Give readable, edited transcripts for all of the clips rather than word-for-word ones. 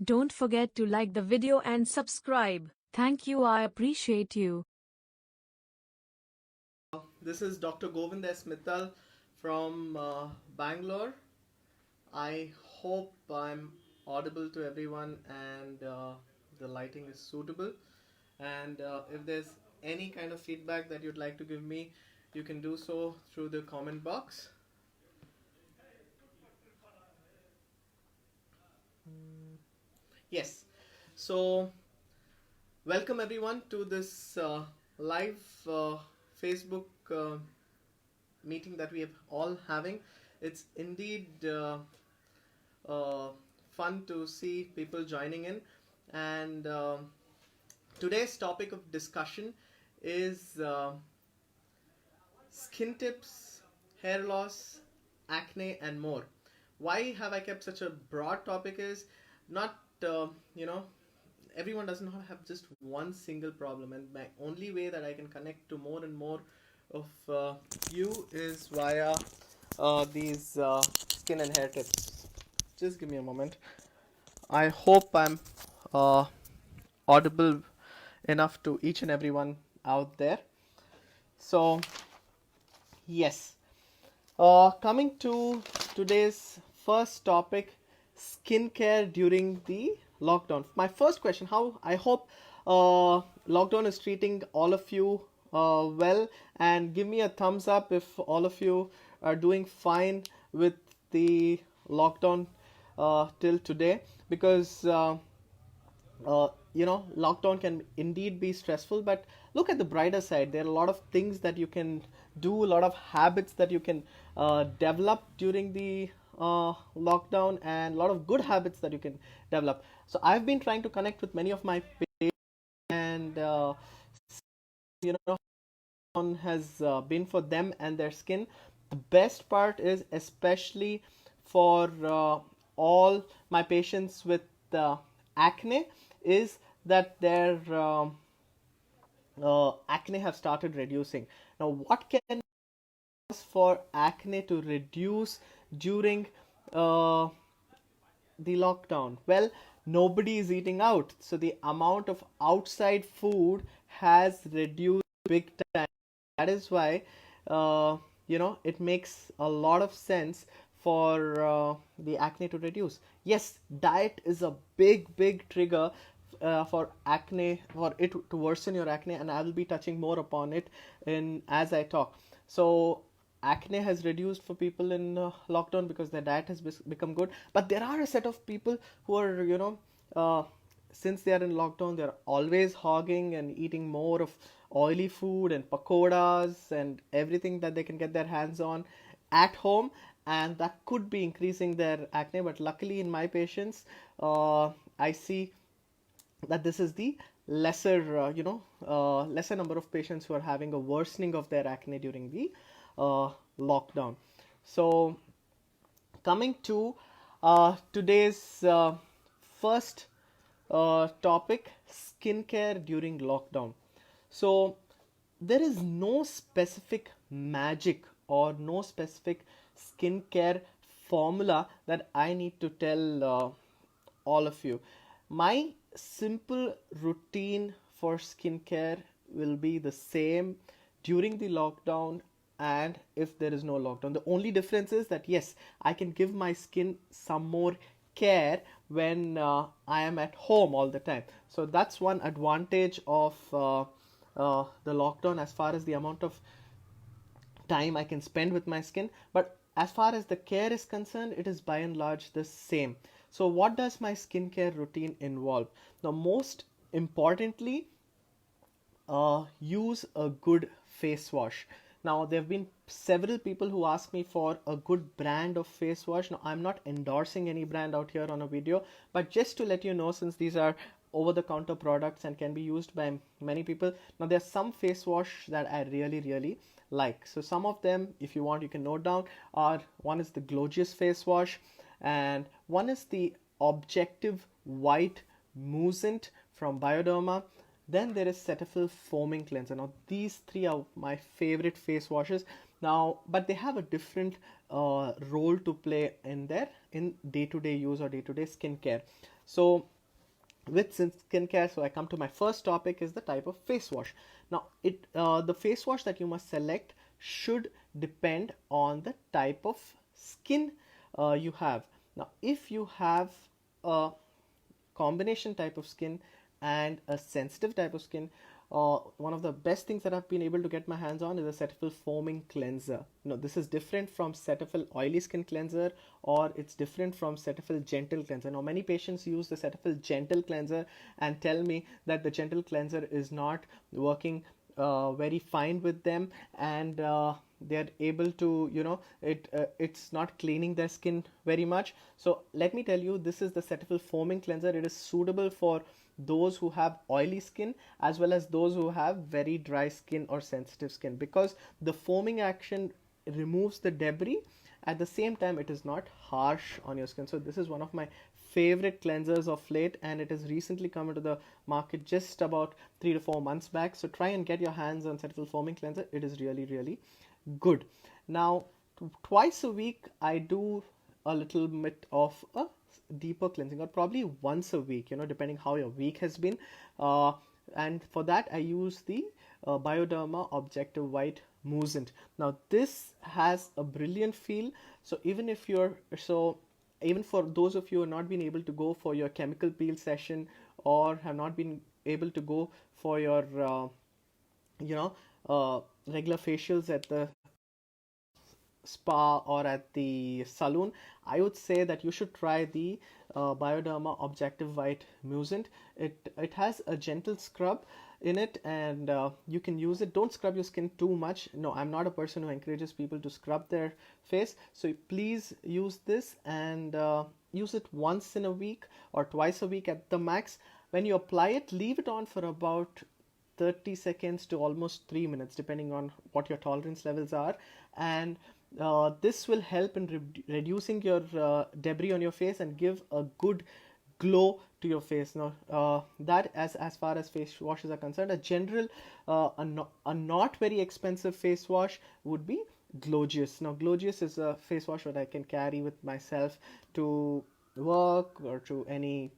Don't forget to like the video and subscribe. Thank you, I appreciate you. This is Dr. Govind S. Mittal from Bangalore. I hope I'm audible to everyone and the lighting is suitable. And if there's any kind of feedback that you'd like to give me, you can do so through the comment box. Yes. So, welcome everyone to this live Facebook meeting that we are all having. It's indeed fun to see people joining in, and today's topic of discussion is skin tips, hair loss, acne, and more. Why have I kept such a broad topic? Is not everyone does not have just one single problem, and my only way that I can connect to more and more of you is via these skin and hair tips. Just give me a moment. I hope I'm uh, audible enough to each and everyone out there. So, yes, coming to today's first topic, skincare during the lockdown. My first question: how I hope lockdown is treating all of you well, and give me a thumbs up if all of you are doing fine with the lockdown till today, because lockdown can indeed be stressful, but look at the brighter side. There are a lot of things that you can do, a lot of habits that you can develop during the lockdown, and a lot of good habits that you can develop. So I've been trying to connect with many of my patients, and has been for them and their skin. The best part is, especially for all my patients with acne, is that their acne have started reducing. Now, what can for acne to reduce during the lockdown? Well, nobody is eating out, so the amount of outside food has reduced big time. That is why it makes a lot of sense for the acne to reduce. Yes, diet is a big trigger for acne, for it to worsen your acne, and I will be touching more upon it in as I talk. So acne has reduced for people in lockdown because their diet has become good, but there are a set of people who are since they are in lockdown, they're always hogging and eating more of oily food and pakoras and everything that they can get their hands on at home, and that could be increasing their acne. But luckily in my patients, I see that this is the lesser number of patients who are having a worsening of their acne during the lockdown. So coming to today's first topic, skincare during lockdown. So there is no specific magic or no specific skincare formula that I need to tell all of you. My simple routine for skincare will be the same during the lockdown and if there is no lockdown. The only difference is that yes, I can give my skin some more care when I am at home all the time. So that's one advantage of the lockdown as far as the amount of time I can spend with my skin. But as far as the care is concerned, it is by and large the same. So what does my skincare routine involve? Now, most importantly, use a good face wash. Now, there have been several people who ask me for a good brand of face wash. Now, I'm not endorsing any brand out here on a video, but just to let you know, since these are over-the-counter products and can be used by many people. Now, there's some face wash that I really like. So some of them, if you want, you can note down, are one is the Glorious face wash, and one is the Objective White Moussant from Bioderma. Then there is Cetaphil Foaming Cleanser. Now these three are my favorite face washes. Now, but they have a different role to play in day-to-day use or day-to-day skincare. So with skincare, so I come to my first topic, is the type of face wash. Now the face wash that you must select should depend on the type of skin you have. Now if you have a combination type of skin and a sensitive type of skin, one of the best things that I've been able to get my hands on is a Cetaphil foaming cleanser. Now this is different from Cetaphil oily skin cleanser, or it's different from Cetaphil gentle cleanser. Now many patients use the Cetaphil gentle cleanser and tell me that the gentle cleanser is not working very fine with them, and they're able to, it's not cleaning their skin very much. So let me tell you, this is the Cetaphil foaming cleanser. It is suitable for those who have oily skin as well as those who have very dry skin or sensitive skin, because the foaming action removes the debris. At the same time, it is not harsh on your skin. So this is one of my favorite cleansers of late, and it has recently come into the market just about 3 to 4 months back. So try and get your hands on Cetaphil foaming cleanser. It is really, really good. Now twice a week I do a little bit of a deeper cleansing, or probably once a week, depending how your week has been, and for that I use the Bioderma Objective White Moussant. Now this has a brilliant feel. So even for those of you who have not been able to go for your chemical peel session, or have not been able to go for your regular facials at the spa or at the salon, I would say that you should try the Bioderma Objective White Moussant. It has a gentle scrub in it, and you can use it. Don't scrub your skin too much. No, I'm not a person who encourages people to scrub their face, so please use this, and use it once in a week or twice a week at the max. When you apply it, leave it on for about 30 seconds to almost 3 minutes, depending on what your tolerance levels are, and this will help in reducing your debris on your face and give a good glow to your face. Now that as far as face washes are concerned, a general a not very expensive face wash would be Glowgious. Now Glowgious is a face wash that I can carry with myself to work or to any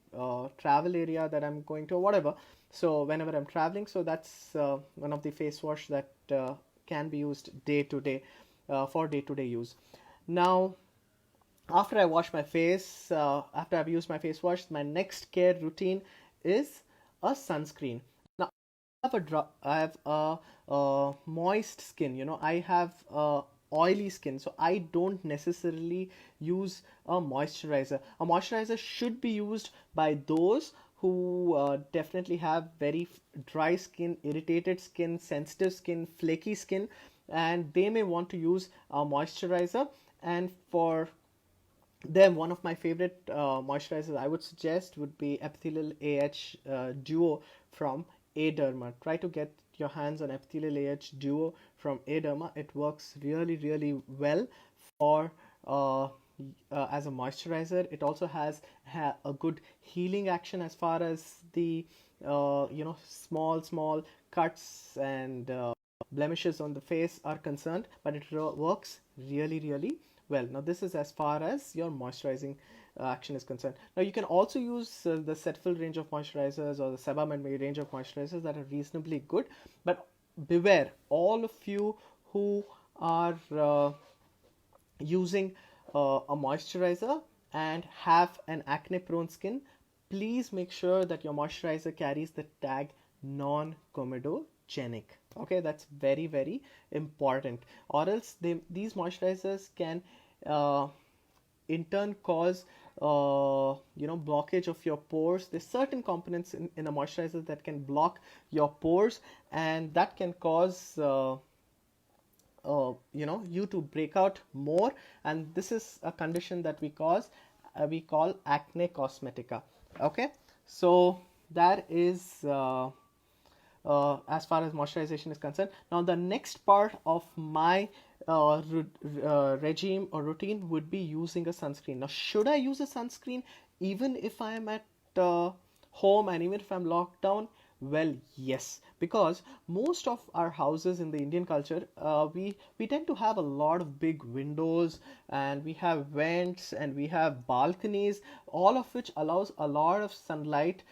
travel area that I'm going to, or whatever. So whenever I'm traveling, so that's one of the face wash that can be used day to day, for day-to-day use. Now, after I wash my face, after I've used my face wash, my next care routine is a sunscreen. Now, I have a moist skin. I have oily skin, so I don't necessarily use a moisturizer. A moisturizer should be used by those who definitely have very dry skin, irritated skin, sensitive skin, flaky skin, and they may want to use a moisturizer. And for them, one of my favorite moisturizers I would suggest would be Epithelial AH Duo from Aderma. Try to get your hands on Epithelial AH Duo from Aderma. It works really, really well for as a moisturizer. It also has a good healing action as far as the small cuts and blemishes on the face are concerned, but it works really, really well. Now this is as far as your moisturizing action is concerned. Now you can also use the Cetaphil range of moisturizers or the Sebum and May range of moisturizers that are reasonably good, but beware, all of you who are using a moisturizer and have an acne prone skin, please make sure that your moisturizer carries the tag non-comedogenic. Okay, that's very, very important, or else these moisturizers can in turn cause blockage of your pores. There's certain components in a moisturizer that can block your pores, and that can cause you to break out more, and this is a condition that we call acne cosmetica. Okay, so that is as far as moisturization is concerned. Now the next part of my regime or routine would be using a sunscreen. Now should I use a sunscreen even if I am at home and even if I'm locked down? Well, yes, because most of our houses in the Indian culture, we tend to have a lot of big windows, and we have vents, and we have balconies, all of which allows a lot of sunlight,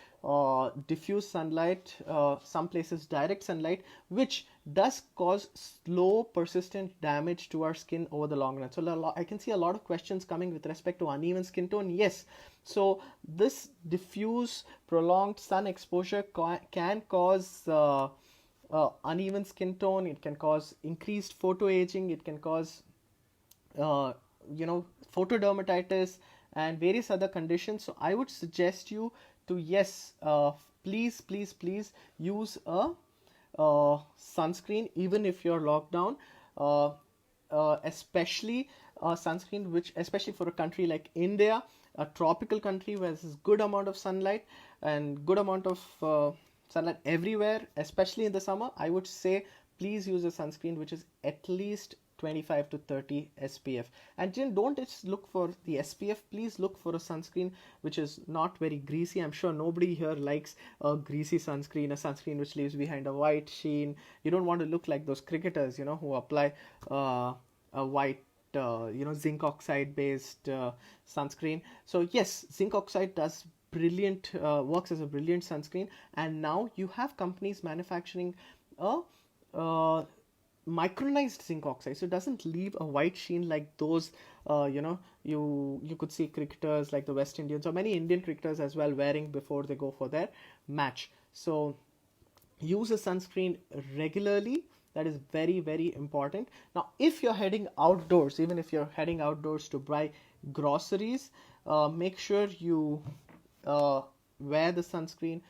diffuse sunlight, some places direct sunlight, which does cause slow, persistent damage to our skin over the long run. So I can see a lot of questions coming with respect to uneven skin tone. Yes, so this diffuse, prolonged sun exposure can cause uneven skin tone. It can cause increased photoaging. It can cause uh, photodermatitis and various other conditions. So I would suggest you to, yes, please use a sunscreen even if you're locked down, uh, especially sunscreen which, especially for a country like India, a tropical country where there's good amount of sunlight and good amount of sunlight everywhere, especially in the summer. I would say please use a sunscreen which is at least 25 to 30 SPF. And don't just look for the SPF, please look for a sunscreen which is not very greasy. I'm sure nobody here likes a greasy sunscreen, a sunscreen which leaves behind a white sheen. You don't want to look like those cricketers, who apply a white zinc oxide based sunscreen. So yes, zinc oxide does brilliant, works as a brilliant sunscreen, and now you have companies manufacturing a micronized zinc oxide, so it doesn't leave a white sheen like those you could see cricketers like the West Indians or many Indian cricketers as well wearing before they go for their match. So use a sunscreen regularly. That is very, very important. Now if you're heading outdoors, even if you're heading outdoors to buy groceries, make sure you wear the sunscreen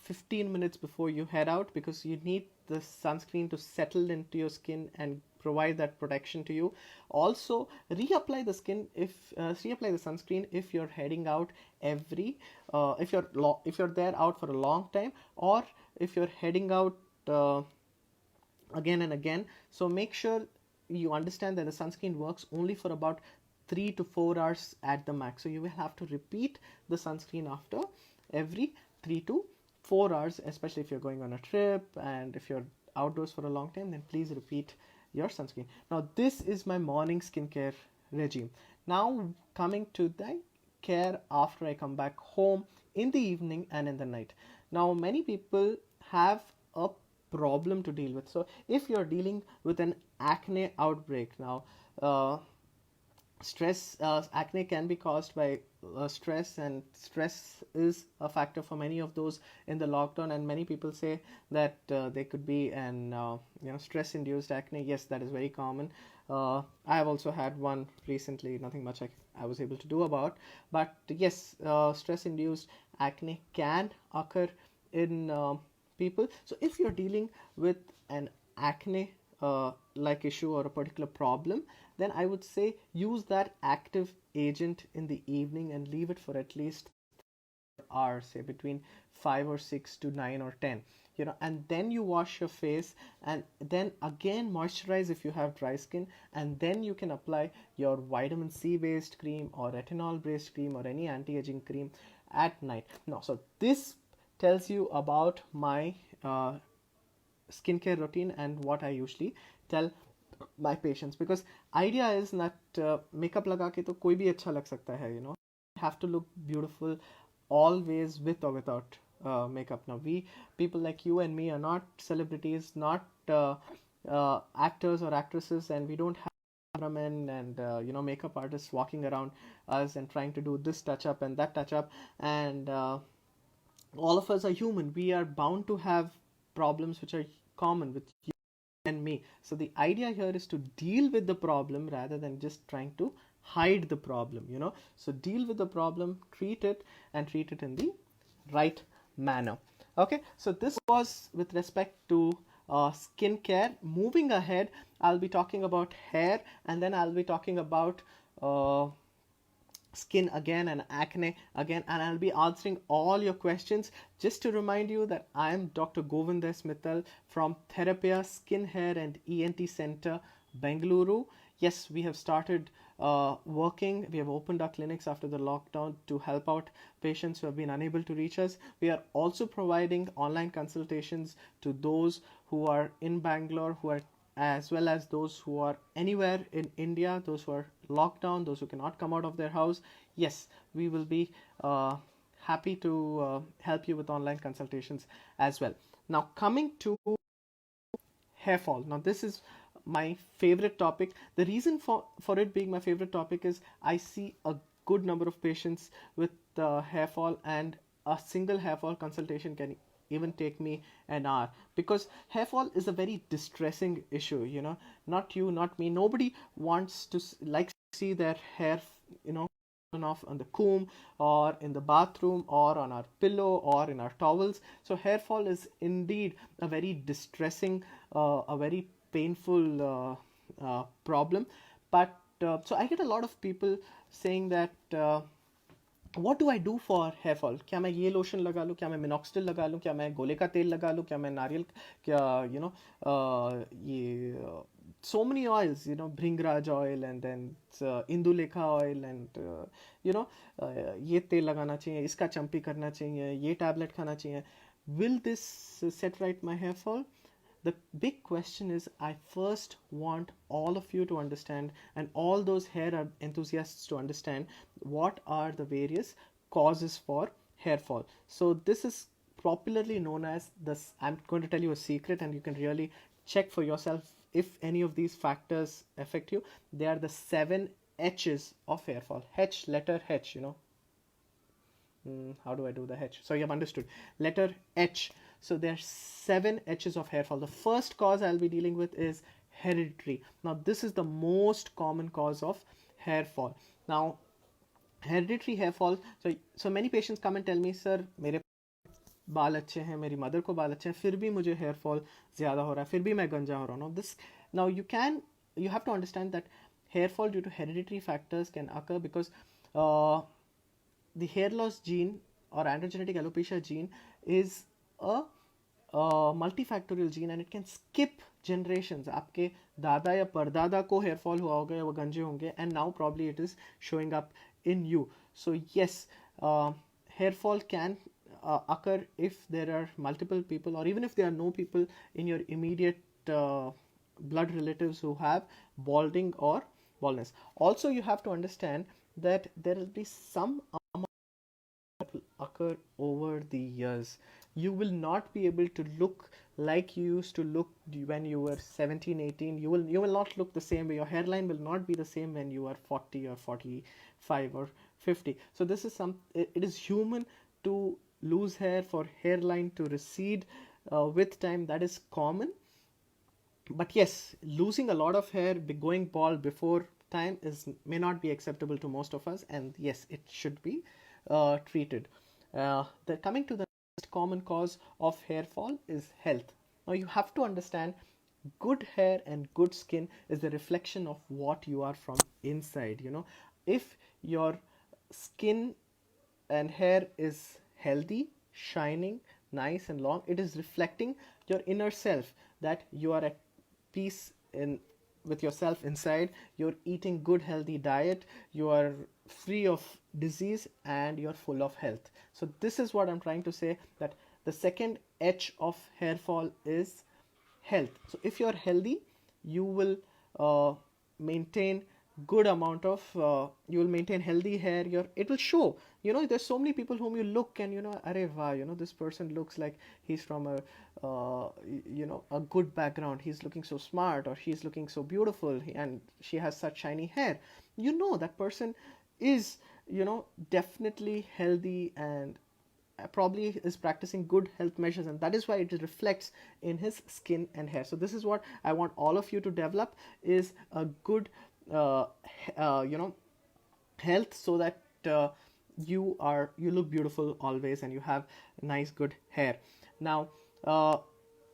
15 minutes before you head out, because you need the sunscreen to settle into your skin and provide that protection to you. Also, reapply the sunscreen if you're heading out if you're there out for a long time, or if you're heading out again and again. So make sure you understand that the sunscreen works only for about 3 to 4 hours at the max. So you will have to repeat the sunscreen after every 3 to 4 hours, especially if you're going on a trip, and if you're outdoors for a long time, then please repeat your sunscreen. Now this is my morning skincare regime. Now coming to the care after I come back home in the evening and in the night. Now many people have a problem to deal with. So if you're dealing with an acne outbreak now, acne can be caused by stress, and stress is a factor for many of those in the lockdown, and many people say that they could be an stress induced acne. Yes, that is very common. I have also had one recently, nothing much I was able to do about, but yes, stress induced acne can occur in people. So if you're dealing with an acne like issue or a particular problem, then I would say use that active agent in the evening and leave it for at least hours, say between 5 or 6 to 9 or 10, and then you wash your face, and then again moisturize if you have dry skin, and then you can apply your vitamin C based cream or retinol based cream or any anti-aging cream at night. Now, so this tells you about my skincare routine and what I usually tell my patients, because idea is that makeup लगा के तो कोई भी अच्छा लग सकता है, you have to look beautiful always with or without makeup. Now people like you and me are not celebrities, not actors or actresses, and we don't have cameramen and makeup artists walking around us and trying to do this touch up and that touch up, and all of us are human. We are bound to have problems which are common with you and me. So the idea here is to deal with the problem rather than just trying to hide the problem, So deal with the problem, treat it, and treat it in the right manner. Okay, so this was with respect to skincare. Moving ahead, I'll be talking about hair, and then I'll be talking about skin again and acne again, and I'll be answering all your questions. Just to remind you that I am Dr. Govind Mittal from Therapia Skin, Hair and ENT Center, Bengaluru. Yes, we have started working. We have opened our clinics after the lockdown to help out patients who have been unable to reach us. We are also providing online consultations to those who are in Bangalore, who are as well as those who are anywhere in India, those who are locked down, those who cannot come out of their house. Yes, we will be happy to help you with online consultations as well. Now, coming to hair fall. Now, this is my favorite topic. The reason for it being my favorite topic is I see a good number of patients with hair fall, and a single hair fall consultation can even take me an hour, because hair fall is a very distressing issue. Not you, not me, nobody wants to see their hair off on the comb or in the bathroom or on our pillow or in our towels. So hair fall is indeed a very distressing, a very painful problem. But so I get a lot of people saying that what do I do for hair fall? क्या मैं ये lotion लगा लूँ, क्या मैं minoxidil लगा लूँ, क्या मैं गोले का तेल लगा लूँ, क्या मैं नारियल, क्या ये so many oils, Bhringraj oil, and then Indulekha oil, and ये तेल लगाना चाहिए, इसका चम्पी करना चाहिए, ये टैबलेट खाना चाहिए. Will this set right my hair fall? The big question is, I first want all of you to understand, and all those hair enthusiasts to understand, what are the various causes for hair fall. So this is popularly known as this. I'm going to tell you a secret, and you can really check for yourself if any of these factors affect you. They are the 7 H's of hair fall. H, letter H, how do I do the H? So you have understood. Letter H. So there are 7 H's of hair fall. The first cause I'll be dealing with is hereditary. Now this is the most common cause of hair fall. Now hereditary hair fall. So many patients come and tell me, sir, मेरे बाल अच्छे हैं, मेरी mother को बाल अच्छे हैं, फिर भी मुझे हेयर फॉल ज़्यादा हो रहा है, फिर भी मैं गंजा हो रहा हूँ. Now you have to understand that hair fall due to hereditary factors can occur because the hair loss gene or androgenetic alopecia gene is a multifactorial gene, and it can skip generations. आपके दादा या परदादा को hair fall हुआ होगा या वो गंजे होंगे, and now probably it is showing up in you. So yes, hair fall can occur if there are multiple people, or even if there are no people in your immediate blood relatives who have balding or baldness. Also, you have to understand that there will be some amount that will occur over the years. You will not be able to look like you used to look when you were 17, 18. You will not look the same way. Your hairline will not be the same when you are 40 or 45 or 50. So this is it is human to lose hair, for hairline to recede with time. That is common. But yes, losing a lot of hair, going bald before time may not be acceptable to most of us, and yes, it should be treated. Coming to the next common cause of hair fall is health. Now you have to understand, good hair and good skin is a reflection of what you are from inside. If your skin and hair is healthy, shining, nice and long, it is reflecting your inner self, that you are at peace with yourself inside. You're eating good healthy diet, you are free of disease, and you're full of health. So this is what I'm trying to say, that the second H of hair fall is health. So if you're healthy, you will maintain good amount of you will maintain healthy hair. It will show. There's so many people whom you look and arey wow, this person looks like he's from a a good background, he's looking so smart, or she's looking so beautiful, and she has such shiny hair. That person is definitely healthy and probably is practicing good health measures, and that is why it reflects in his skin and hair. So this is what I want all of you to develop, is a good health, so that you look beautiful always, and you have nice good hair. Now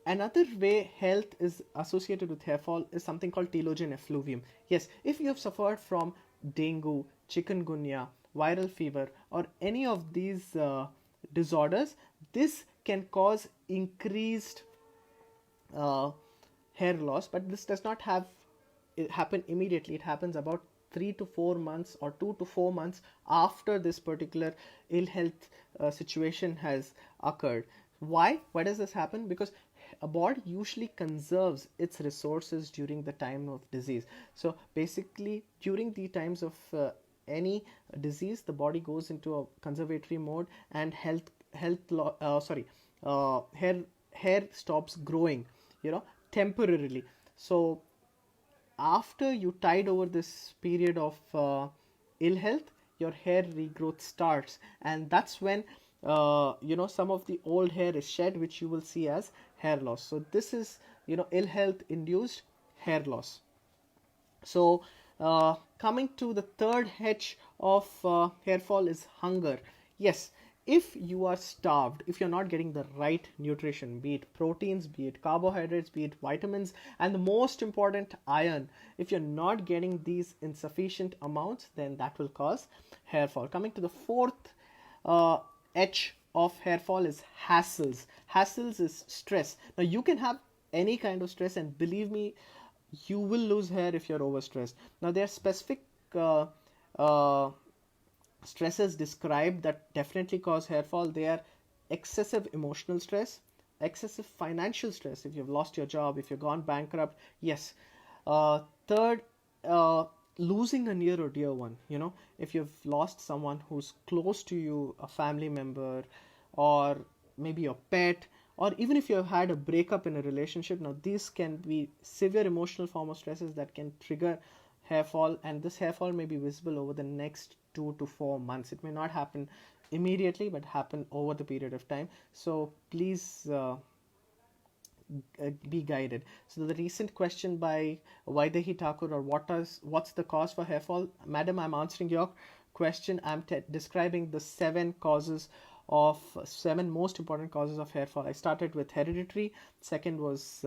another way health is associated with hair fall is something called telogen effluvium. Yes, if you have suffered from dengue, chikungunya, viral fever, or any of these disorders, this can cause increased hair loss, but this does not happen immediately. It happens about 3 to 4 months or 2 to 4 months after this particular ill health situation has occurred. Why does this happen? Because a body usually conserves its resources during the time of disease. So basically during the times of any disease, the body goes into a conservatory mode, and hair stops growing, temporarily. So after you tide over this period of ill health, your hair regrowth starts, and that's when some of the old hair is shed, which you will see as hair loss. So this is ill health induced hair loss. So coming to the third H of hair fall is hunger. Yes, if you are starved, if you're not getting the right nutrition, be it proteins, be it carbohydrates, be it vitamins, and the most important, iron, if you're not getting these in sufficient amounts, then that will cause hair fall. Coming to the fourth H of hair fall is hassles. Hassles is stress. Now you can have any kind of stress, and believe me, you will lose hair if you're overstressed. Now there are specific stresses described that definitely cause hair fall. They are excessive emotional stress, excessive financial stress, if you've lost your job, if you've gone bankrupt. Yes. Third, losing a near or dear one. If you've lost someone who's close to you, a family member, or maybe your pet, or even if you have had a breakup in a relationship. Now these can be severe emotional form of stresses that can trigger hair fall, and this hair fall may be visible over the next 2 to 4 months. It may not happen immediately, but happen over the period of time. So please be guided. So the recent question by Vaidehi Thakur, or what's the cause for hair fall? Madam, I'm answering your question. I'm describing the seven most important causes of hair fall. I started with hereditary, second was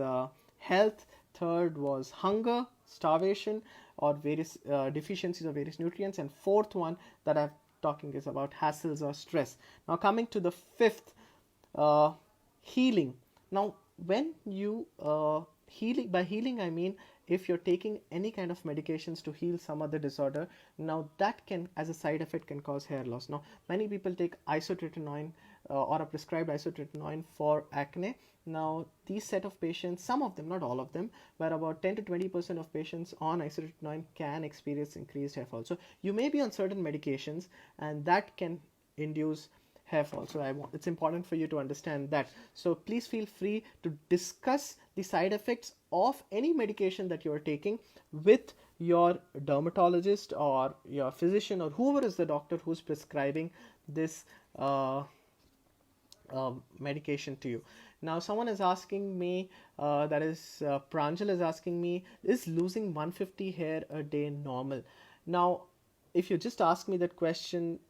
health, third was hunger, starvation, or various deficiencies of various nutrients, and fourth one that I'm talking is about hassles or stress. Now coming to the fifth, healing. Now when you by healing I mean if you're taking any kind of medications to heal some other disorder, now that can, as a side effect, can cause hair loss. Now many people take isotretinoin or a prescribed isotretinoin for acne. Now these set of patients, some of them, not all of them, but about 10 to 20% of patients on isotretinoin can experience increased hair fall. So you may be on certain medications, and that can induce hair fall. So it's important for you to understand that. So please feel free to discuss the side effects of any medication that you are taking with your dermatologist or your physician, or whoever is the doctor who's prescribing this medication to you. Now someone is asking me, Pranjal is asking me, is losing 150 hair a day normal? Now if you just ask me that question,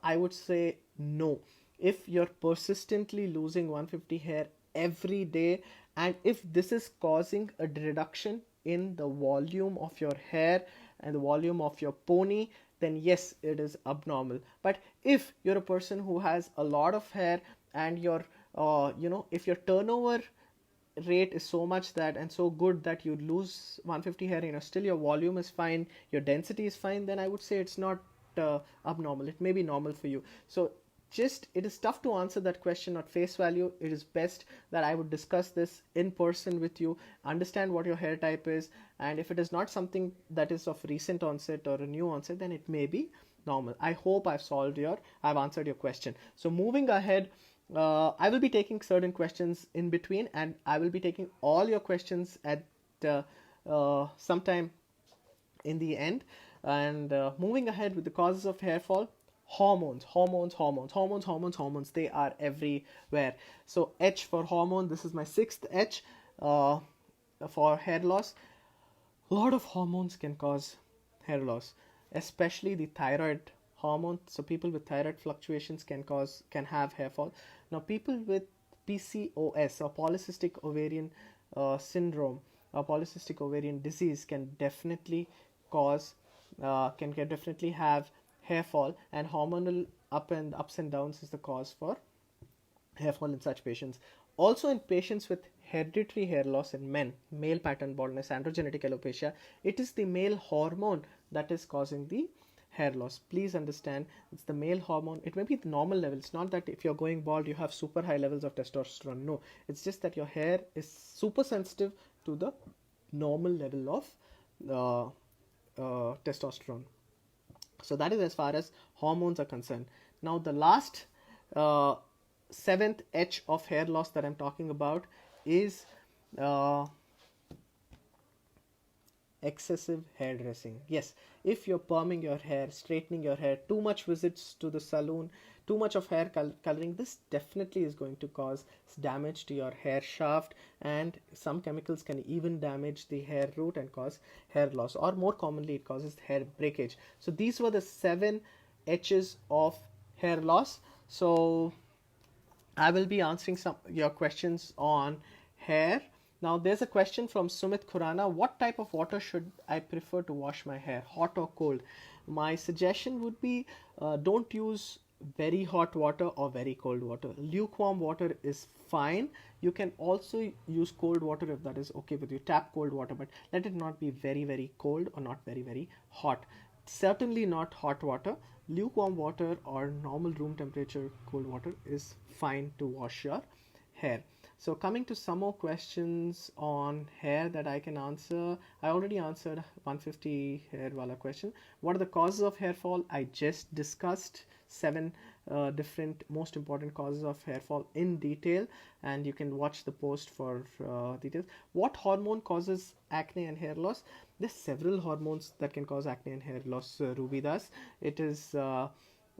I would say no. If you're persistently losing 150 hair every day, and if this is causing a reduction in the volume of your hair and the volume of your pony, then yes, it is abnormal. But if you're a person who has a lot of hair, and your if your turnover rate is so much that and so good that you lose 150 hair, still your volume is fine, your density is fine, then I would say it's not abnormal. It may be normal for you. So it is tough to answer that question at face value. It is best that I would discuss this in person with you, understand what your hair type is, and if it is not something that is of recent onset or a new onset, then it may be normal. I hope I've answered your question. So moving ahead, I will be taking certain questions in between, and I will be taking all your questions at sometime in the end. And moving ahead with the causes of hair fall, hormones. They are everywhere. So H for hormone. This is my sixth H for hair loss. A lot of hormones can cause hair loss, especially the thyroid hormone. So people with thyroid fluctuations can have hair fall. Now people with PCOS or polycystic ovarian syndrome or polycystic ovarian disease can definitely definitely have hair fall, and hormonal ups and downs is the cause for hair fall in such patients. Also in patients with hereditary hair loss in men, male pattern baldness, androgenetic alopecia, it is the male hormone that is causing the hair loss. Please understand, it's the male hormone. It may be the normal level. It's not that if you're going bald you have super high levels of testosterone. No, it's just that your hair is super sensitive to the normal level of testosterone. So that is as far as hormones are concerned. Now the last seventh H of hair loss that I'm talking about is excessive hairdressing. Yes, if you're perming your hair, straightening your hair, too much visits to the salon, too much of hair coloring, this definitely is going to cause damage to your hair shaft, and some chemicals can even damage the hair root and cause hair loss, or more commonly it causes hair breakage. So these were the 7 H's of hair loss. So I will be answering some your questions on hair. Now there's a question from Sumit Khurana. What type of water should I prefer to wash my hair, hot or cold? My suggestion would be don't use very hot water or very cold water. Lukewarm water is fine. You can also use cold water if that is okay with you. Tap cold water, but let it not be very, very cold or not very, very hot. Certainly not hot water. Lukewarm water or normal room temperature cold water is fine to wash your hair. So coming to some more questions on hair that I can answer. I already answered 150 hair wala question. What are the causes of hair fall? I just discussed 7 different most important causes of hair fall in detail, and you can watch the post for details. What hormone causes acne and hair loss? There's several hormones that can cause acne and hair loss, Ruby Das. It is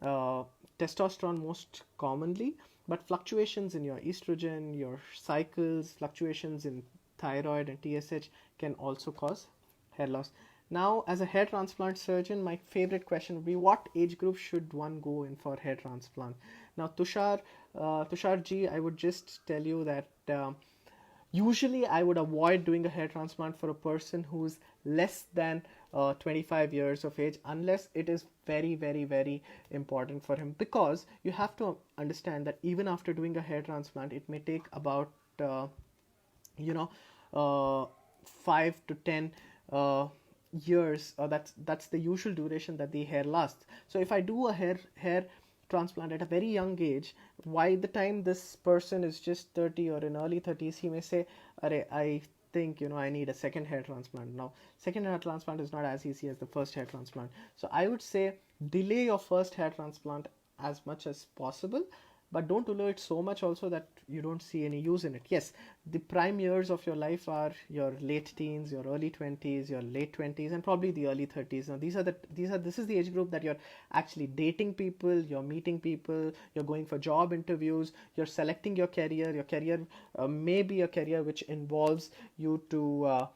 testosterone most commonly, but fluctuations in your estrogen, your cycles, fluctuations in thyroid and TSH can also cause hair loss. Now, as a hair transplant surgeon, my favorite question would be, what age group should one go in for hair transplant? Now, Tushar ji, I would just tell you that usually I would avoid doing a hair transplant for a person who's less than 25 years of age, unless it is very, very, very important for him, because you have to understand that even after doing a hair transplant, it may take about 5 to 10 years. That's the usual duration that the hair lasts. So if I do a hair transplant at a very young age, by the time this person is just 30 or in early 30s, he may say, I think I need a second hair transplant. Now, second hair transplant is not as easy as the first hair transplant. So I would say delay your first hair transplant as much as possible, but don't delay it so much also that you don't see any use in it. Yes, the prime years of your life are your late teens, your early 20s, your late 20s, and probably the early 30s. Now this is the age group that you're actually dating people, you're meeting people, you're going for job interviews, you're selecting your career. Your career may be a career which involves you to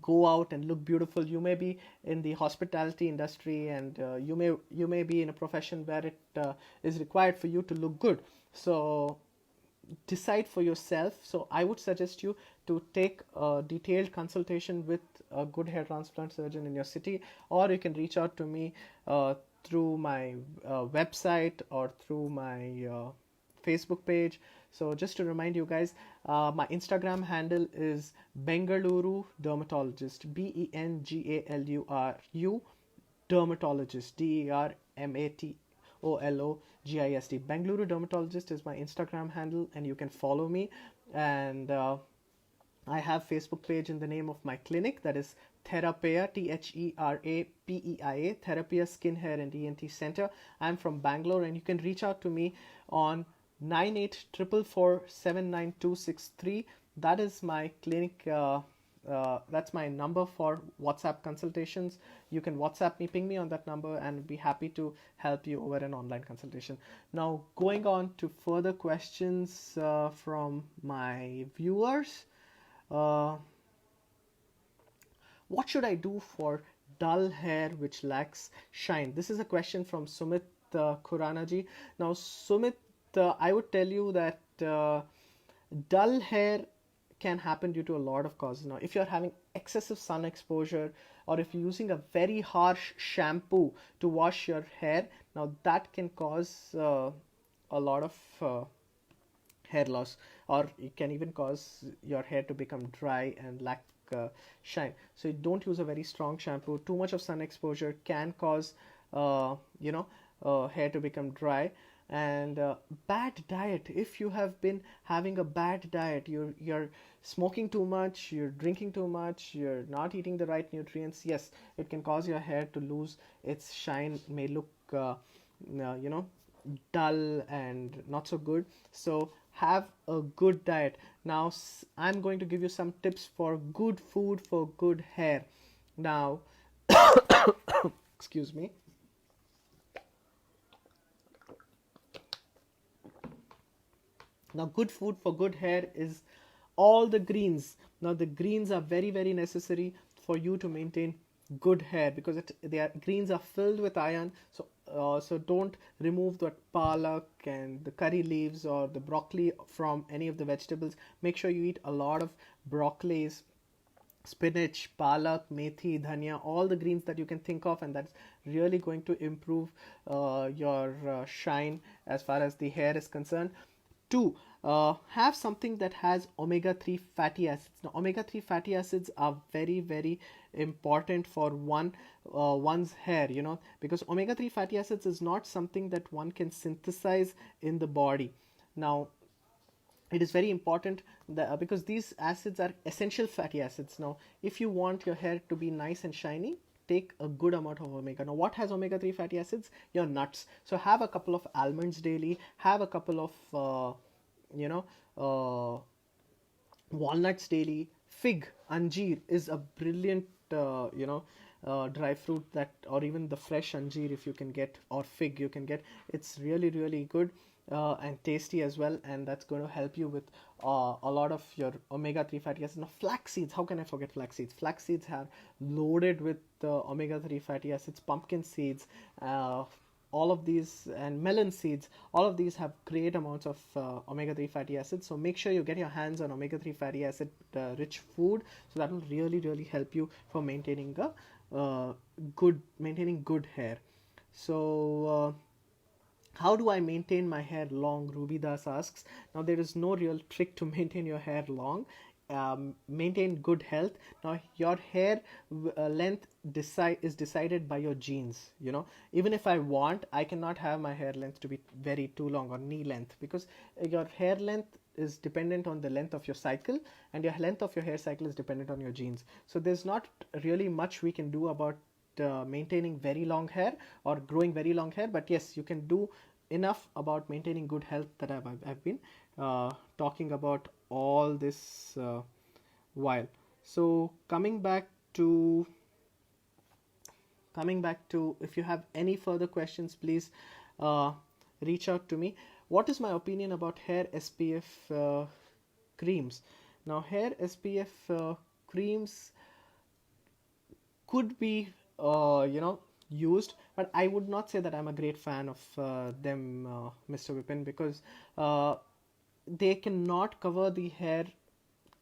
go out and look beautiful. You may be in the hospitality industry, and you may be in a profession where it is required for you to look good. So decide for yourself. So I would suggest you to take a detailed consultation with a good hair transplant surgeon in your city, or you can reach out to me through my website or through my Facebook page. So just to remind you guys, my Instagram handle is Bengaluru Dermatologist, BENGALURU Dermatologist, DERMATOLOGIST. Bengaluru Dermatologist is my Instagram handle, and you can follow me. And I have Facebook page in the name of my clinic, that is Therapeia, THERAPEIA, Therapeia Skin, Hair and ENT Center. I'm from Bangalore, and you can reach out to me on 9844479263. That is my clinic. That's my number for WhatsApp consultations. You can WhatsApp me, ping me on that number, and be happy to help you over an online consultation. Now, going on to further questions from my viewers. What should I do for dull hair which lacks shine? This is a question from Sumit Khurana ji. Now, Sumit, I would tell you that dull hair can happen due to a lot of causes. Now, if you're having excessive sun exposure, or if you're using a very harsh shampoo to wash your hair, now that can cause a lot of hair loss, or it can even cause your hair to become dry and lack shine. So don't use a very strong shampoo. Too much of sun exposure can cause hair to become dry. And bad diet. If you have been having a bad diet, you're smoking too much, you're drinking too much, you're not eating the right nutrients, yes, it can cause your hair to lose its shine, may look you know dull and not so good. So have a good diet. Now I'm going to give you some tips for good food for good hair. Now excuse me. Now, good food for good hair is all the greens. Now, the greens are very, very necessary for you to maintain good hair, because greens are filled with iron. So don't remove the palak and the curry leaves or the broccoli from any of the vegetables. Make sure you eat a lot of broccolis, spinach, palak, methi, dhania, all the greens that you can think of, and that's really going to improve your shine as far as the hair is concerned. 2, have something that has omega-3 fatty acids. Now, omega-3 fatty acids are very, very important for one's hair, because omega-3 fatty acids is not something that one can synthesize in the body. Now, it is very important that, because these acids are essential fatty acids. Now, if you want your hair to be nice and shiny, take a good amount of omega. Now, what has omega-3 fatty acids? Your nuts. So have a couple of almonds daily, have a couple of walnuts daily. Fig, anjeer is a brilliant dry fruit, that, or even the fresh anjeer if you can get, or fig you can get. It's really, really good and tasty as well, and that's going to help you with a lot of your omega-3 fatty acids. Now, flax seeds, how can I forget flax seeds? Flax seeds are loaded with omega-3 fatty acids. Pumpkin seeds, all of these, and melon seeds, all of these have great amounts of omega-3 fatty acids. So make sure you get your hands on omega-3 fatty acid rich food, so that will really, really help you for maintaining good hair. So how do I maintain my hair long? Ruby Das asks. Now, there is no real trick to maintain your hair long. Maintain good health. Now, your hair length is decided by your genes. Even if I want, I cannot have my hair length to be very too long, or knee length, because your hair length is dependent on the length of your cycle, and your length of your hair cycle is dependent on your genes. So there's not really much we can do about maintaining very long hair or growing very long hair, but yes, you can do enough about maintaining good health that I've been talking about all this while. So coming back to if you have any further questions, please reach out to me. What is my opinion about Hair SPF creams? Now, Hair SPF creams could be used, but I would not say that I'm a great fan of them, Mr. Vipin, because they cannot cover the hair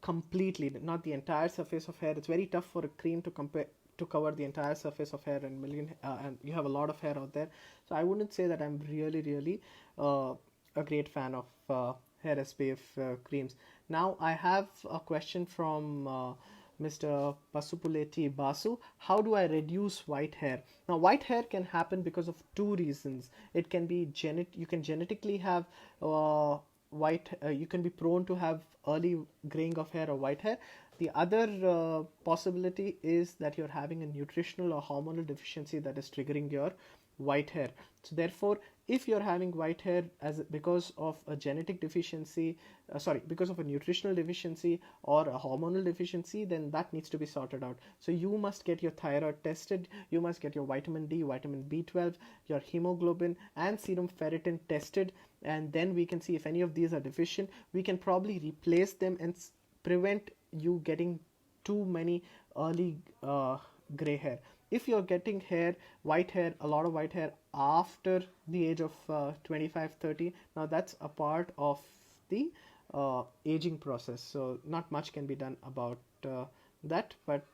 completely, not the entire surface of hair. It's very tough for a cream to cover the entire surface of hair, and you have a lot of hair out there. So I wouldn't say that I'm really a great fan of Hair SPF creams. Now, I have a question from Mr. Pasupuleti Basu. How do I reduce white hair? Now, white hair can happen because of 2 reasons. It can be you can genetically have you can be prone to have early graying of hair or white hair. The other possibility is that you're having a nutritional or hormonal deficiency that is triggering your white hair. So therefore, if you're having white hair because of a genetic deficiency, because of a nutritional deficiency or a hormonal deficiency, then that needs to be sorted out. So you must get your thyroid tested, you must get your vitamin D, vitamin B12, your hemoglobin and serum ferritin tested, and then we can see if any of these are deficient. We can probably replace them and prevent you getting too many early gray hair. If you're getting a lot of white hair after the age of 25-30, now that's a part of the aging process. So not much can be done about that, but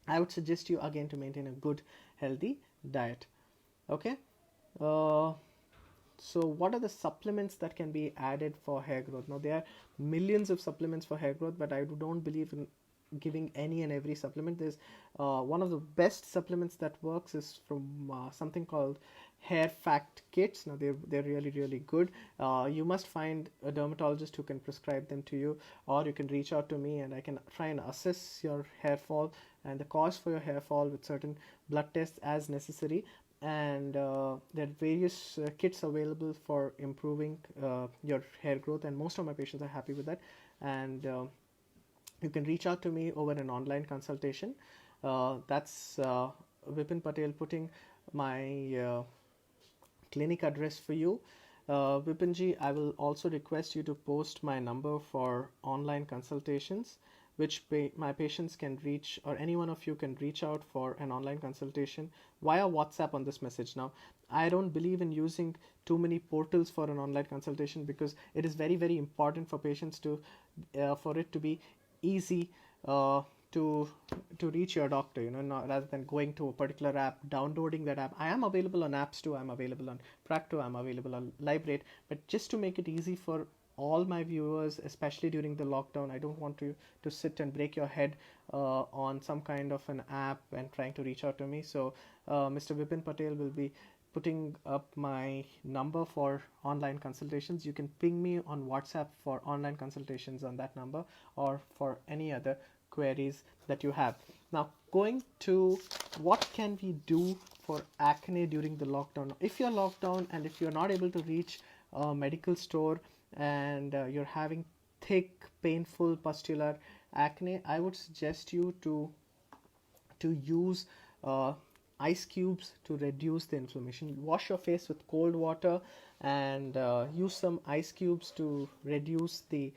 I would suggest you again to maintain a good, healthy diet. Okay. So what are the supplements that can be added for hair growth? Now, there are millions of supplements for hair growth, but I don't believe in giving any and every supplement. There's one of the best supplements that works is from something called Hair Fact Kits. Now they're really good. You must find a dermatologist who can prescribe them to you, or you can reach out to me and I can try and assess your hair fall and the cause for your hair fall with certain blood tests as necessary. And there are various kits available for improving your hair growth, and most of my patients are happy with that. And you can reach out to me over an online consultation. That's Vipin Patel putting my clinic address for you. Vipinji, I will also request you to post my number for online consultations, which my patients can reach, or any one of you can reach out for an online consultation via WhatsApp on this message. Now, I don't believe in using too many portals for an online consultation, because it is very important for patients to, for it to be easy to reach your doctor, rather than going to a particular app, downloading that app. I am available on apps too. I'm available on Practo. I'm available on Librate. But just to make it easy for all my viewers, especially during the lockdown, I don't want you to sit and break your head on some kind of an app and trying to reach out to me. So Mr. Vipin Patel will be putting up my number for online consultations. You can ping me on WhatsApp for online consultations on that number, or for any other queries that you have. Now, going to what can we do for acne during the lockdown. If you're locked down and if you're not able to reach a medical store and you're having thick, painful pustular acne, I would suggest you to use ice cubes to reduce the inflammation. Wash your face with cold water and use some ice cubes to reduce the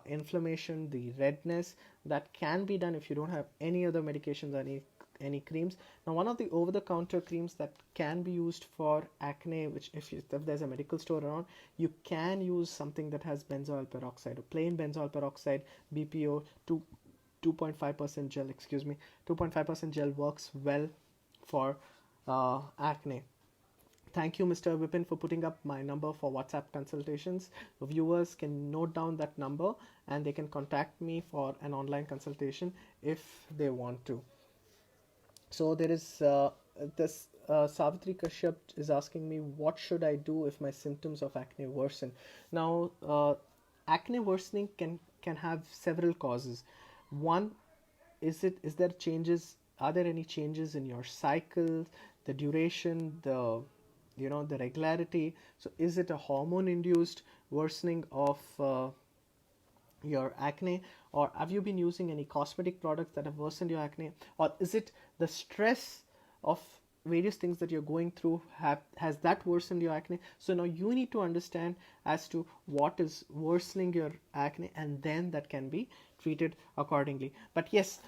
inflammation, the redness. That can be done if you don't have any other medications or any creams. Now, one of the over-the-counter creams that can be used for acne, which if there's a medical store around, you can use something that has benzoyl peroxide, or plain benzoyl peroxide, BPO 2.5% gel, 2.5% gel works well for acne. Thank you, Mr. Vipin, for putting up my number for WhatsApp consultations. The viewers can note down that number and they can contact me for an online consultation if they want to. So there is this Savitri Kashyap is asking me, what should I do if my symptoms of acne worsen? Now, acne worsening can have several causes. One, are there any changes in your cycle, the duration, the regularity? So is it a hormone induced worsening of your acne, or have you been using any cosmetic products that have worsened your acne, or is it the stress of various things that you're going through, has that worsened your acne? So now you need to understand as to what is worsening your acne, and then that can be treated accordingly. But yes,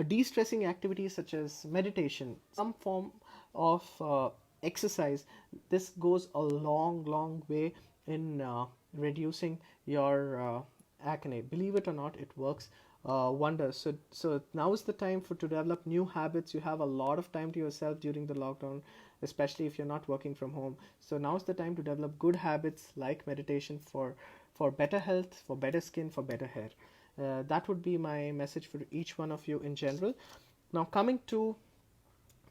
de-stressing activities such as meditation, some form of exercise, this goes a long way in reducing your acne. Believe it or not, it works wonders. So now is the time to develop new habits. You have a lot of time to yourself during the lockdown, especially if you're not working from home. So now is the time to develop good habits like meditation for better health, for better skin, for better hair. That would be my message for each one of you in general. Now, coming to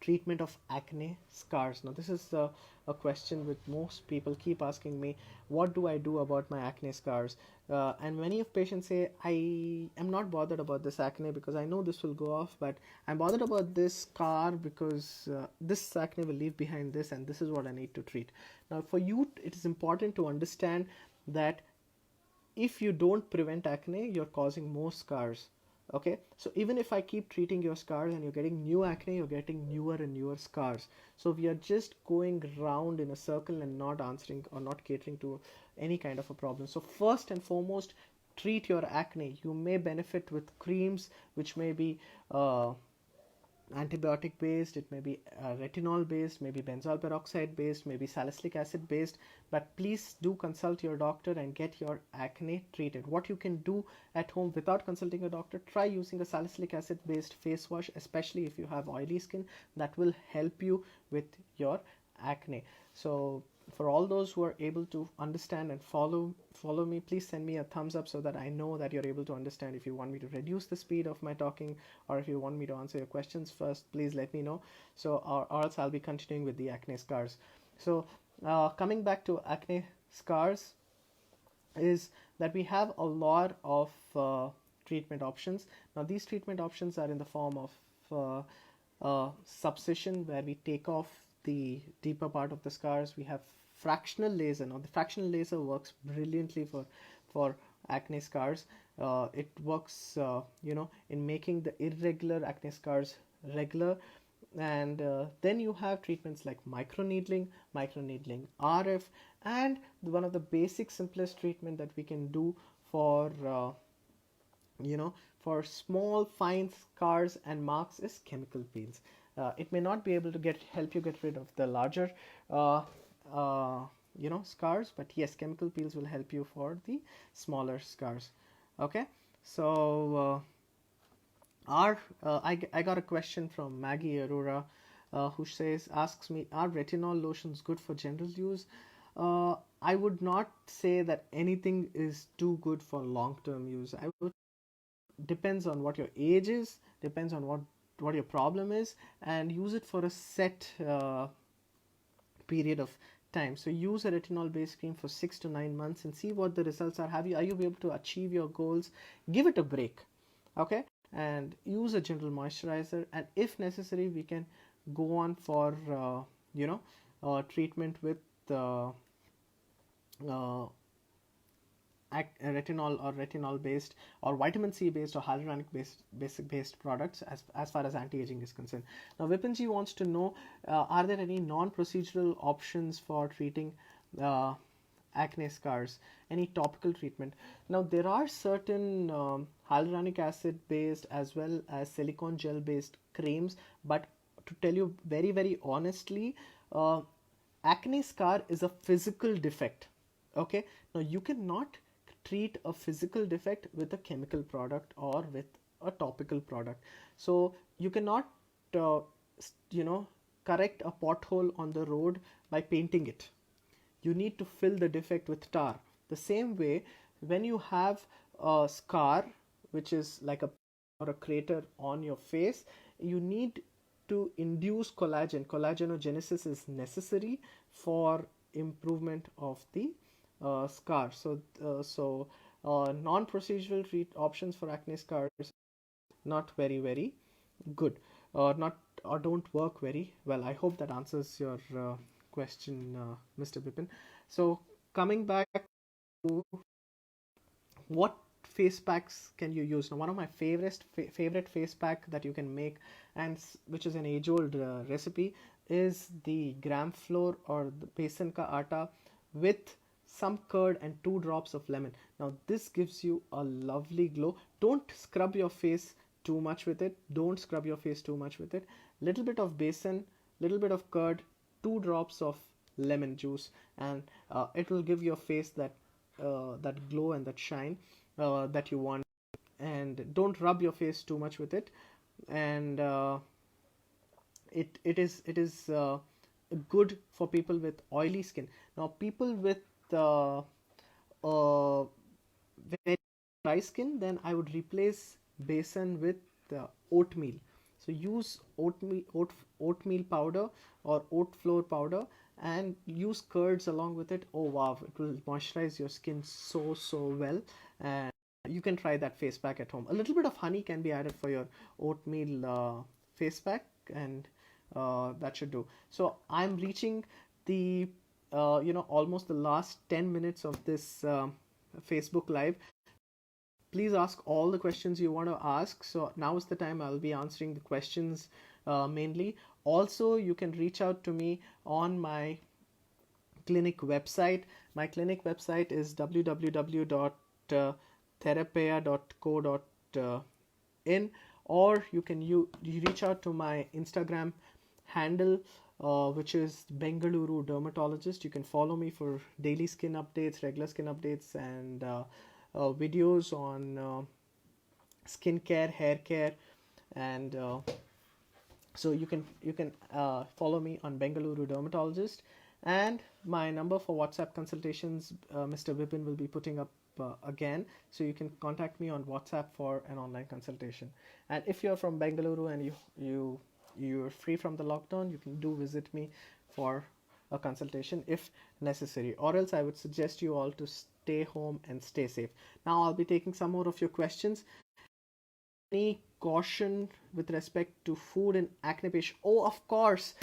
treatment of acne scars. Now, this is a question which most people keep asking me. What do I do about my acne scars? And many of patients say, I am not bothered about this acne because I know this will go off, but I'm bothered about this scar because this acne will leave behind this, and this is what I need to treat. Now, for you, it is important to understand that if you don't prevent acne, you're causing more scars. Okay, so even if I keep treating your scars and you're getting new acne, you're getting newer and newer scars. So we are just going round in a circle and not answering or not catering to any kind of a problem. So first and foremost, treat your acne. You may benefit with creams which may be antibiotic based, it may be retinol based, maybe benzoyl peroxide based, maybe salicylic acid based, but please do consult your doctor and get your acne treated. What you can do at home without consulting a doctor, try using a salicylic acid based face wash, especially if you have oily skin. That will help you with your acne. So for all those who are able to understand and follow me, please send me a thumbs up so that I know that you're able to understand. If you want me to reduce the speed of my talking, or if you want me to answer your questions first, please let me know. So or else I'll be continuing with the acne scars. So coming back to acne scars, is that we have a lot of treatment options. Now these treatment options are in the form of subcision, where we take off the deeper part of the scars. We have fractional laser. Now the fractional laser works brilliantly for acne scars. It works in making the irregular acne scars regular. And then you have treatments like microneedling RF, and one of the basic simplest treatment that we can do for for small fine scars and marks is chemical peels. It may not be able to help you get rid of the larger scars, but yes, chemical peels will help you for the smaller scars. Okay, so I got a question from Maggie Arora, who asks me, are retinol lotions good for general use? I would not say that anything is too good for long-term use. I would Depends on what your age is, depends on what your problem is, and use it for a set period of time. So use a retinol based cream for 6 to 9 months and see what the results are. Are you able to achieve your goals? Give it a break. Okay, and use a general moisturizer, and if necessary we can go on for treatment with retinol or retinol based or vitamin C based or hyaluronic based products as far as anti-aging is concerned. Now Vipinji wants to know, are there any non-procedural options for treating acne scars, any topical treatment? Now there are certain hyaluronic acid based as well as silicone gel based creams, but to tell you very, very honestly, acne scar is a physical defect. Okay, now you cannot treat a physical defect with a chemical product or with a topical product. So you cannot correct a pothole on the road by painting it. You need to fill the defect with tar. The same way, when you have a scar which is like a crater on your face, you need to induce collagen. Collagenesis is necessary for improvement of the scar. So non-procedural options for acne scars not very, very good, not or don't work very well. I hope that answers your question, Mr. Bipin. So coming back to what face packs can you use? Now one of my favorite face pack that you can make, and which is an age-old recipe, is the gram flour or the besan ka atta with some curd and 2 drops of lemon. Now this gives you a lovely glow. Don't scrub your face too much with it. Little bit of besan, little bit of curd, 2 drops of lemon juice, and it will give your face that glow and that shine that you want. And don't rub your face too much with it. And it is good for people with oily skin. Now people with very dry skin, then I would replace besan with oatmeal. So use oatmeal powder or oat flour powder, and use curds along with it. Oh wow, it will moisturize your skin so well. And you can try that face pack at home. A little bit of honey can be added for your oatmeal face pack, and that should do. So I'm reaching the almost the last 10 minutes of this Facebook live. Please ask all the questions you want to ask. So now is the time I'll be answering the questions mainly. Also, you can reach out to me on my clinic website. My clinic website is www.therapea.co.in, or you can you reach out to my Instagram handle, which is Bengaluru Dermatologist. You can follow me for daily skin updates, regular skin updates, and videos on skincare, hair care, and so you can follow me on Bengaluru Dermatologist. And my number for WhatsApp consultations, Mr. Vipin will be putting up again, so you can contact me on WhatsApp for an online consultation. And if you're from Bengaluru and you're free from the lockdown, you can do visit me for a consultation if necessary, or else I would suggest you all to stay home and stay safe. Now I'll be taking some more of your questions. Any caution with respect to food and acne patient? Oh, of course.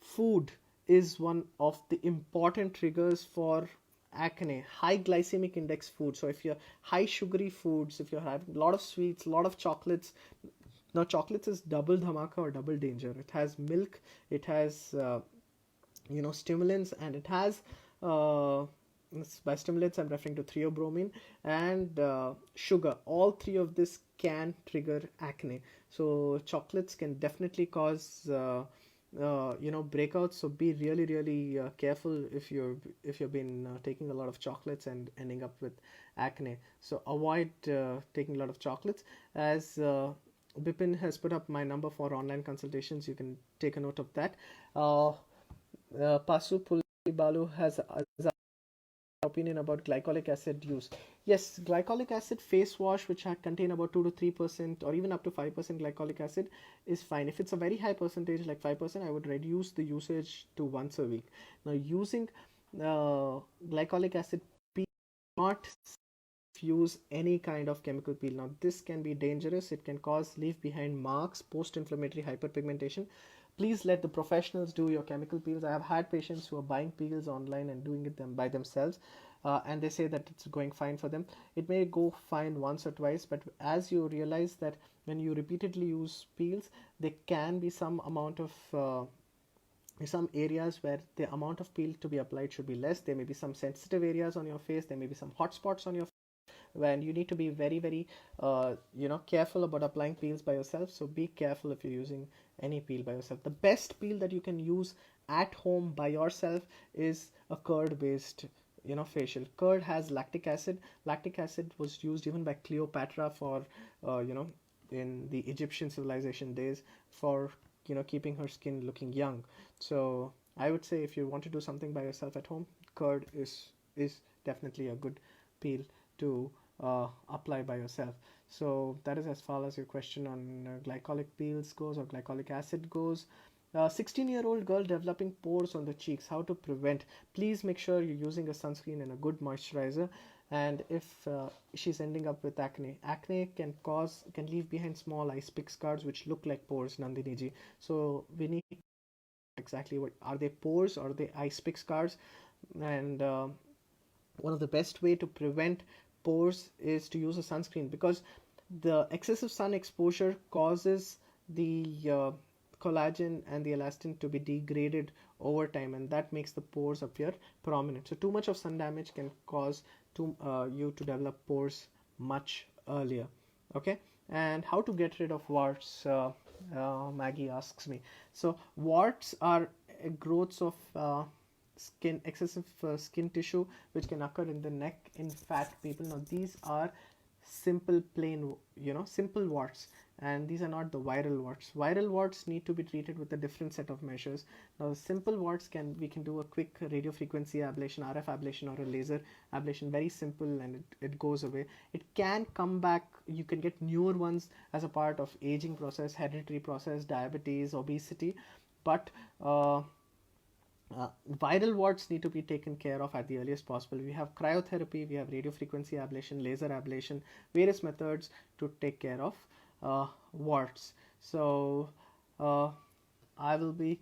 Food is one of the important triggers for acne. High glycemic index food. So if you're high sugary foods, if you're having a lot of sweets, a lot of chocolates. Now chocolates is double dhamaka or double danger. It has milk, it has stimulants, and it has by stimulants I'm referring to theobromine and sugar. All three of this can trigger acne. So chocolates can definitely cause breakouts. So be really careful if you've been taking a lot of chocolates and ending up with acne. So avoid taking a lot of chocolates. As Bipin has put up my number for online consultations, you can take a note of that. Pasu Pulibalu has opinion about glycolic acid use. Yes, glycolic acid face wash which contain about 2 to 3% or even up to 5% glycolic acid is fine. If it's a very high percentage like 5%, I would reduce the usage to once a week. Now using glycolic acid peel, not use any kind of chemical peel. Now this can be dangerous. It can cause leave behind marks, post-inflammatory hyperpigmentation. Please let the professionals do your chemical peels. I have had patients who are buying peels online and doing it by themselves, and they say that it's going fine for them. It may go fine once or twice, but as you realize that when you repeatedly use peels, there can be some amount of some areas where the amount of peel to be applied should be less. There may be some sensitive areas on your face. There may be some hot spots on your face when you need to be very careful about applying peels by yourself. So be careful if you're using any peel by yourself. The best peel that you can use at home by yourself is a curd based facial. Curd has lactic acid. Lactic acid was used even by Cleopatra for in the Egyptian civilization days for keeping her skin looking young. So I would say if you want to do something by yourself at home, curd is definitely a good peel to apply by yourself. So that is as far as your question on glycolic peels goes or glycolic acid goes. 16-year-old girl developing pores on the cheeks, how to prevent? Please make sure you're using a sunscreen and a good moisturizer. And if she's ending up with acne can leave behind small ice pick scars which look like pores, Nandini ji. So we need exactly what are they, pores or are they ice pick scars? And one of the best way to prevent pores is to use a sunscreen, because the excessive sun exposure causes the collagen and the elastin to be degraded over time, and that makes the pores appear prominent. So too much of sun damage can cause you to develop pores much earlier. Okay, and how to get rid of warts? Maggie asks me. So warts are growths of excessive skin tissue which can occur in the neck in fat people. Now these are simple plain simple warts, and these are not the viral warts. Viral warts need to be treated with a different set of measures. Now simple warts we can do a quick radio frequency ablation, RF ablation, or a laser ablation, very simple, and it goes away. It can come back. You can get newer ones as a part of aging process, hereditary process, diabetes, obesity, but viral warts need to be taken care of at the earliest possible. We have cryotherapy, we have radiofrequency ablation, laser ablation, various methods to take care of warts. So I will be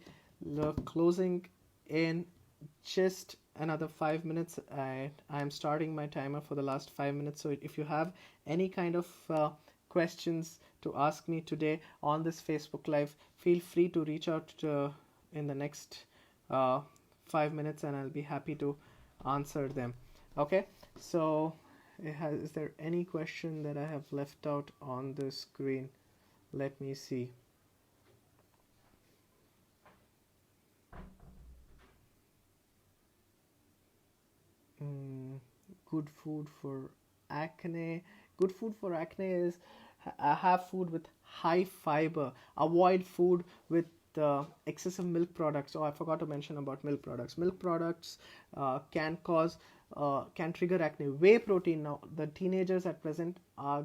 closing in just another 5 minutes. I am starting my timer for the last 5 minutes. So if you have any kind of questions to ask me today on this Facebook Live, feel free to reach out in the next 5 minutes, and I'll be happy to answer them. Okay, so is there any question that I have left out on the screen? Let me see. Good food for acne. Good food for acne is have food with high fiber. Avoid food with excessive milk products. Oh, I forgot to mention about milk products. Milk products can trigger acne. Whey protein, now the teenagers at present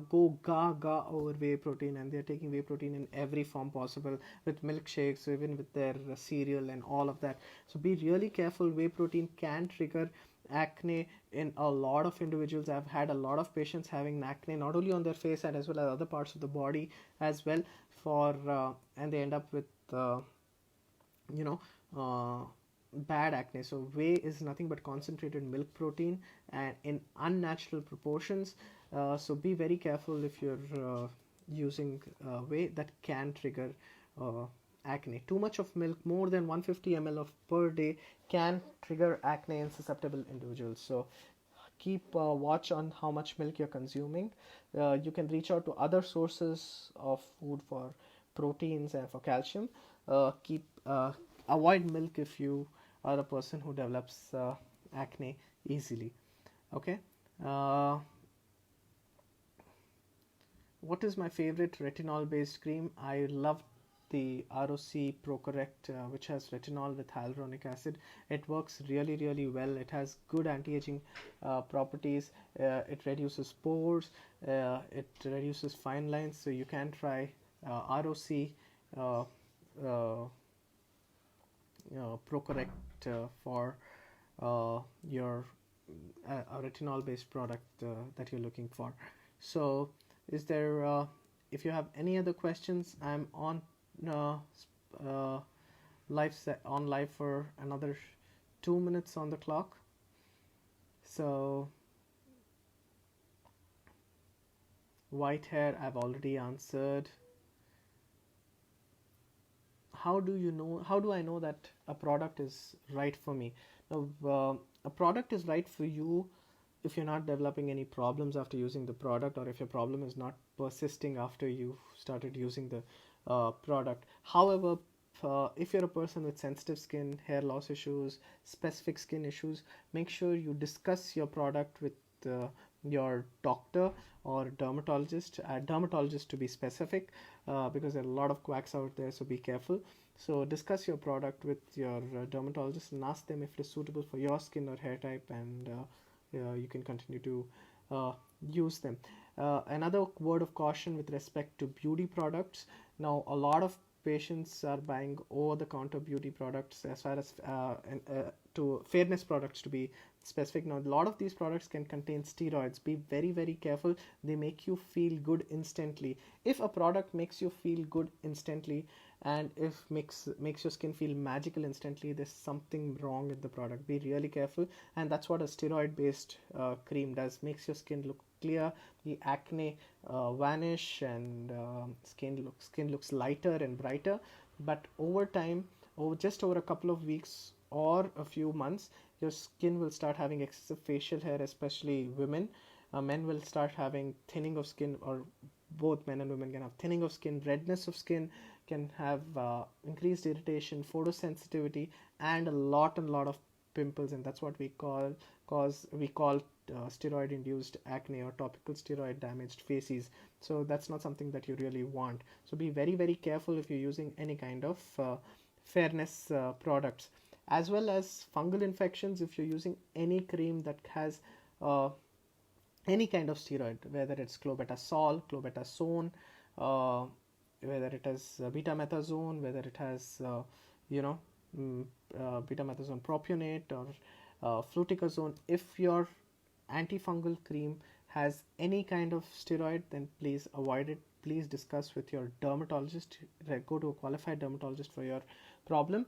go gaga over whey protein, and they're taking whey protein in every form possible, with milkshakes, even with their cereal and all of that. So be really careful. Whey protein can trigger acne in a lot of individuals. I've had a lot of patients having acne not only on their face and as well as other parts of the body as well, and they end up with bad acne. So whey is nothing but concentrated milk protein and in unnatural proportions. So be very careful if you're using whey. That can trigger acne. Too much of milk, more than 150 ml of per day, can trigger acne in susceptible individuals. So keep watch on how much milk you're consuming. You can reach out to other sources of food for proteins and for calcium. Avoid milk if you are a person who develops acne easily. Okay. What is my favorite retinol based cream? I love the ROC ProCorrect, which has retinol with hyaluronic acid. It works really, really well. It has good anti-aging properties. It reduces pores. It reduces fine lines. So you can try ROC ProCorrect for your a retinol-based product that you're looking for. So, is there? If you have any other questions, I'm on live for another 2 minutes on the clock. So, white hair, I've already answered. How do I know that a product is right for me? Now, a product is right for you if you're not developing any problems after using the product, or if your problem is not persisting after you started using the product. However, if you're a person with sensitive skin, hair loss issues, specific skin issues, make sure you discuss your product with your doctor or dermatologist, dermatologist to be specific, because there are a lot of quacks out there, so be careful. So discuss your product with your dermatologist and ask them if it is suitable for your skin or hair type, and you can continue to use them. Another word of caution with respect to beauty products. Now, a lot of patients are buying over-the-counter beauty products, as far as to fairness products to be specific. Now, a lot of these products can contain steroids. Be very, very careful. They make you feel good instantly. If a product makes you feel good instantly, and if makes your skin feel magical instantly, there's something wrong with the product. Be really careful. And that's what a steroid-based cream does. Makes your skin look clear, the acne vanish, and skin looks lighter and brighter. But over time, over a couple of weeks or a few months, your skin will start having excessive facial hair, especially women. Men will start having thinning of skin, or both men and women can have thinning of skin, redness of skin, can have increased irritation, photosensitivity, and a lot of pimples, and that's what we call steroid induced acne, or topical steroid damaged faces. So that's not something that you really want. So be very, very careful if you're using any kind of fairness products, as well as fungal infections. If you're using any cream that has any kind of steroid, whether it's clobetasol, clobetasone, whether it has betamethasone, whether it has betamethasone propionate or fluticasone, if your antifungal cream has any kind of steroid, then please avoid it. Please discuss with your dermatologist. Go to a qualified dermatologist for your problem.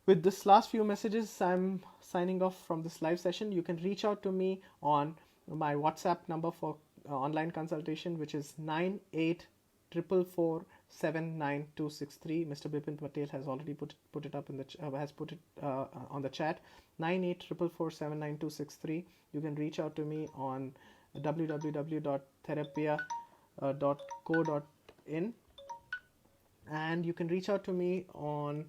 With this last few messages, I'm signing off from this live session. You can reach out to me on my WhatsApp number for online consultation, which is 9844479263. Mr. Bipin Patel has already put it up in the on the chat. 9844479263. You can reach out to me on www.therapia.co.in, and you can reach out to me on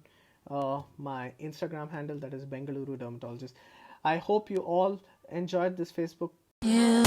my Instagram handle, that is Bengaluru Dermatologist. I hope you all enjoyed this Facebook. Yeah.